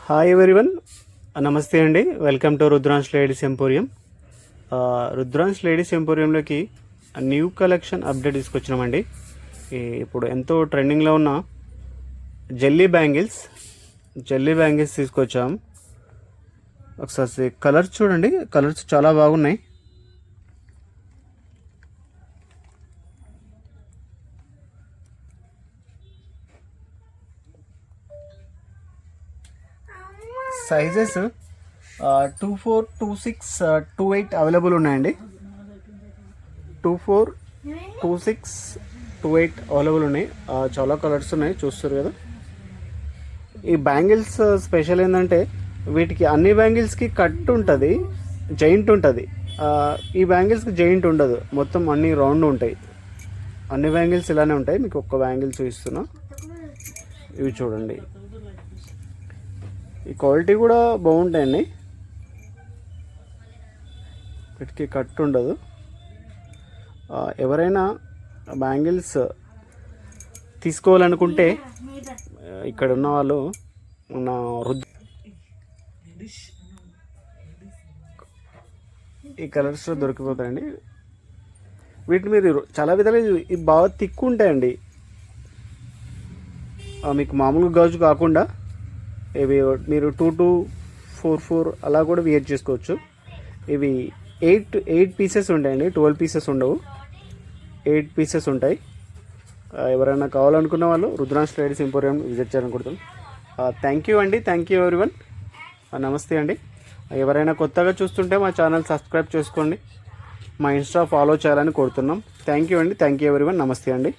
Hi everyone, నమస్తే అండి. Welcome to Rudransh ladies emporium. Rudransh ladies ఎంపోరియంలోకి న్యూ కలెక్షన్ అప్డేట్ తీసుకొచ్చినామండి. ఇప్పుడు ఎంతో ట్రెండింగ్లో ఉన్న జెల్లీ బ్యాంగిల్స్ తీసుకొచ్చాం. ఒకసారి కలర్స్ చూడండి, కలర్స్ చాలా బాగున్నాయి. సైజెస్ 24, 26, 28 అవైలబుల్ ఉన్నాయండి. 24, 26, 28 అవైలబుల్ ఉన్నాయి. చాలా కలర్స్ ఉన్నాయి, చూస్తారు కదా. ఈ బ్యాంగిల్స్ స్పెషల్ ఏంటంటే వీటికి అన్ని బ్యాంగిల్స్కి కట్ ఉంటుంది, జైంట్ ఉంటుంది. ఈ బ్యాంగిల్స్కి జైంట్ ఉండదు, మొత్తం అన్ని రౌండ్ ఉంటాయి. అన్ని బ్యాంగిల్స్ ఇలానే ఉంటాయి. మీకు ఒక్క బ్యాంగిల్ చూపిస్తున్నా, ఇవి చూడండి. ఈ క్వాలిటీ కూడా బాగుంటాయండి, వీటికి కట్ ఉండదు. ఎవరైనా బ్యాంగిల్స్ తీసుకోవాలనుకుంటే ఇక్కడ ఉన్న వాళ్ళు నా ఈ కలర్స్ దొరికిపోతాయండి. వీటిని మీరు చాలా విధాలుగా బాగా తిక్కు ఉంటాయండి. మీకు మామూలుగా గాజు కాకుండా ఇవి మీరు 2 to 4 అలా కూడా వేర్ చేసుకోవచ్చు. ఇవి 8 పీసెస్ ఉంటాయండి, 12 పీసెస్ ఉండవు, 8 పీసెస్ ఉంటాయి. ఎవరైనా కావాలనుకున్న వాళ్ళు రుద్రాంశ్ లేడీస్ ఎంపోరియం విజిట్ చేయాలనుకుంటున్నాం. థ్యాంక్ యూ అండి, థ్యాంక్ యూ ఎవరీవన్, నమస్తే అండి. ఎవరైనా కొత్తగా చూస్తుంటే మా ఛానల్ సబ్స్క్రైబ్ చేసుకోండి, మా ఇన్స్టా ఫాలో చేయాలని కోరుతున్నాం. థ్యాంక్ యూ అండి, థ్యాంక్ యూ ఎవరీవన్, నమస్తే అండి.